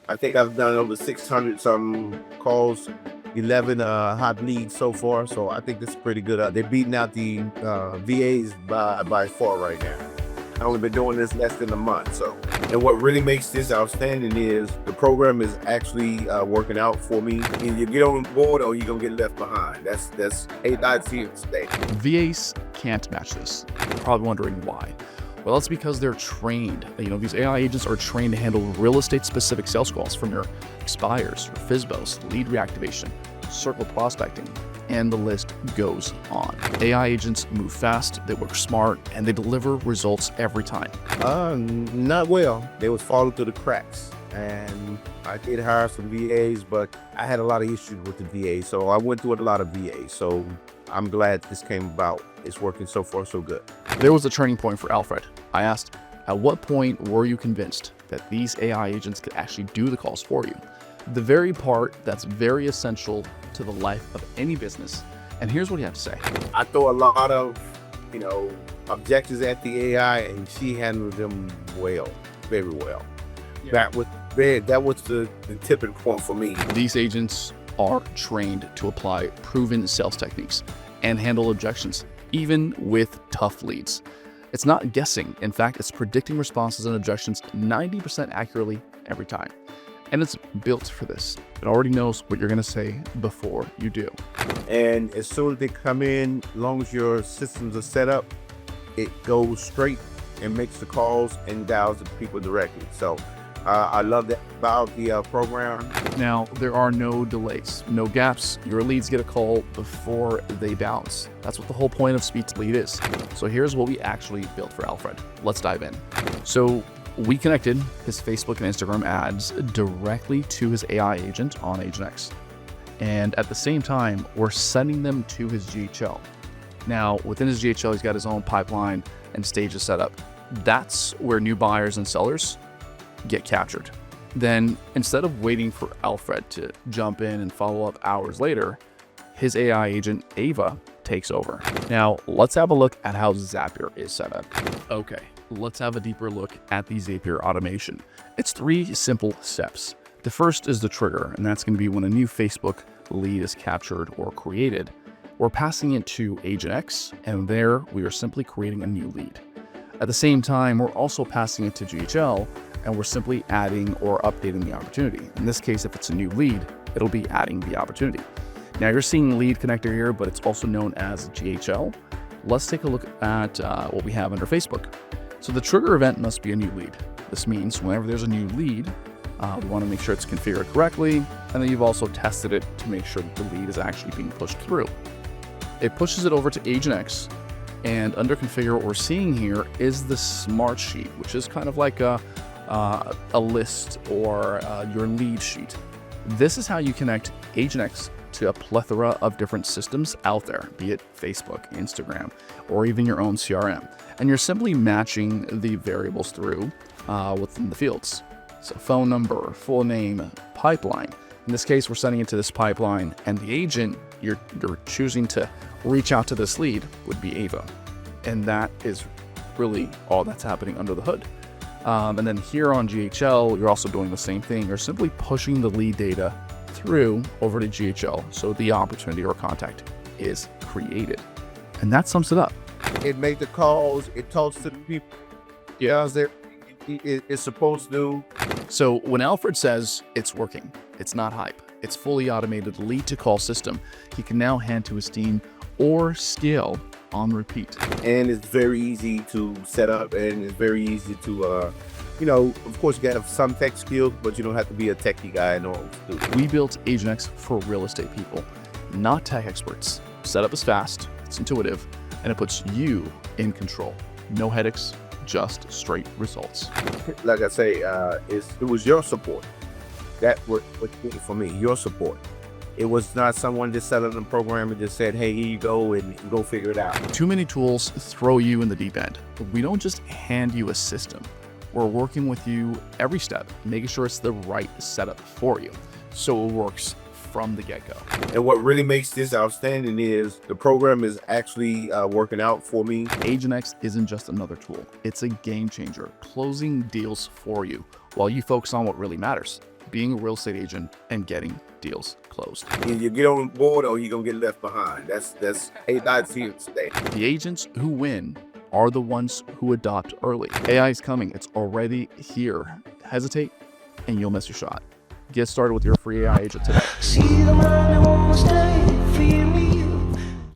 I think I've done over 600 some calls, 11 hot leads so far. So I think this is pretty good. They're beating out the VAs by far right now. I've only been doing this less than a month. So, and what really makes this outstanding is the program is actually working out for me. And you get on board or you're gonna get left behind. That's AI's here to stay. VAs can't match this. You're probably wondering why. Well, that's because they're trained. These AI agents are trained to handle real estate specific sales calls from your expires, your FSBOs, lead reactivation, circle prospecting, and the list goes on. AI agents move fast, they work smart, and they deliver results every time. Not well. They was falling through the cracks. And I did hire some VAs, but I had a lot of issues with the VAs. So I went through a lot of VAs. So I'm glad this came about. It's working so far, so good. There was a turning point for Alfred. I asked, at what point were you convinced that these AI agents could actually do the calls for you? The very part that's very essential to the life of any business. And here's what he had to say. I throw a lot of, objections at the AI, and she handled them well, very well. Yeah. That was the tipping point for me. These agents are trained to apply proven sales techniques and handle objections, even with tough leads. It's not guessing. In fact, it's predicting responses and objections 90% accurately every time. And it's built for this. It already knows what you're going to say before you do. And as soon as they come in, as long as your systems are set up, it goes straight and makes the calls and dials the people directly. So I love that about the program. Now, there are no delays, no gaps. Your leads get a call before they bounce. That's what the whole point of Speed to Lead is. So here's what we actually built for Alfred. Let's dive in. So we connected his Facebook and Instagram ads directly to his AI agent on AgentX. And at the same time, we're sending them to his GHL. Now, within his GHL, he's got his own pipeline and stages set up. That's where new buyers and sellers get captured. Then, instead of waiting for Alfred to jump in and follow up hours later, his AI agent, Ava, takes over. Now, let's have a look at how Zapier is set up. Okay, let's have a deeper look at the Zapier automation. It's 3 simple steps. The first is the trigger, and that's going to be when a new Facebook lead is captured or created. We're passing it to AgentX, and there we are simply creating a new lead. At the same time, we're also passing it to GHL, and we're simply adding or updating the opportunity. In this case, if it's a new lead, it'll be adding the opportunity. Now you're seeing lead connector here, but it's also known as GHL. Let's take a look at what we have under Facebook. So the trigger event must be a new lead. This means whenever there's a new lead, we want to make sure it's configured correctly, and then you've also tested it to make sure that the lead is actually being pushed through. It pushes it over to AgentX, and under configure, what we're seeing here is the smart sheet, which is kind of like a list or your lead sheet. This is how you connect AgentX to a plethora of different systems out there, be it Facebook, Instagram, or even your own CRM. And you're simply matching the variables through within the fields. So phone number, full name, pipeline. In this case, we're sending it to this pipeline, and the agent you're choosing to reach out to this lead would be Ava. And that is really all that's happening under the hood. And then here on GHL, you're also doing the same thing. You're simply pushing the lead data through over to GHL, so the opportunity or contact is created. And that sums it up. It made the calls, it talks to the people. Yeah, it's supposed to. So when Alfred says it's working, it's not hype. It's fully automated lead to call system he can now hand to his team or scale on repeat. And it's very easy to set up, and it's very easy to, of course you gotta have some tech skills, but you don't have to be a techie guy in order to do it. We built AgentX for real estate people, not tech experts. Setup is fast, it's intuitive, and it puts you in control. No headaches, just straight results. Like I say, it was your support. That what did it for me, your support. It was not someone just set up a program and just said, hey, here you go, and go figure it out. Too many tools throw you in the deep end. We don't just hand you a system. We're working with you every step, making sure it's the right setup for you, so it works from the get-go. And what really makes this outstanding is the program is actually working out for me. AgentX isn't just another tool. It's a game changer, closing deals for you while you focus on what really matters, being a real estate agent and getting deals closed. Either you get on board or you're gonna get left behind. That's AI's here to stay. The agents who win are the ones who adopt early. AI is coming. It's already here. Hesitate and you'll miss your shot. Get started with your free AI agent today. See the man who won't stay, fear me.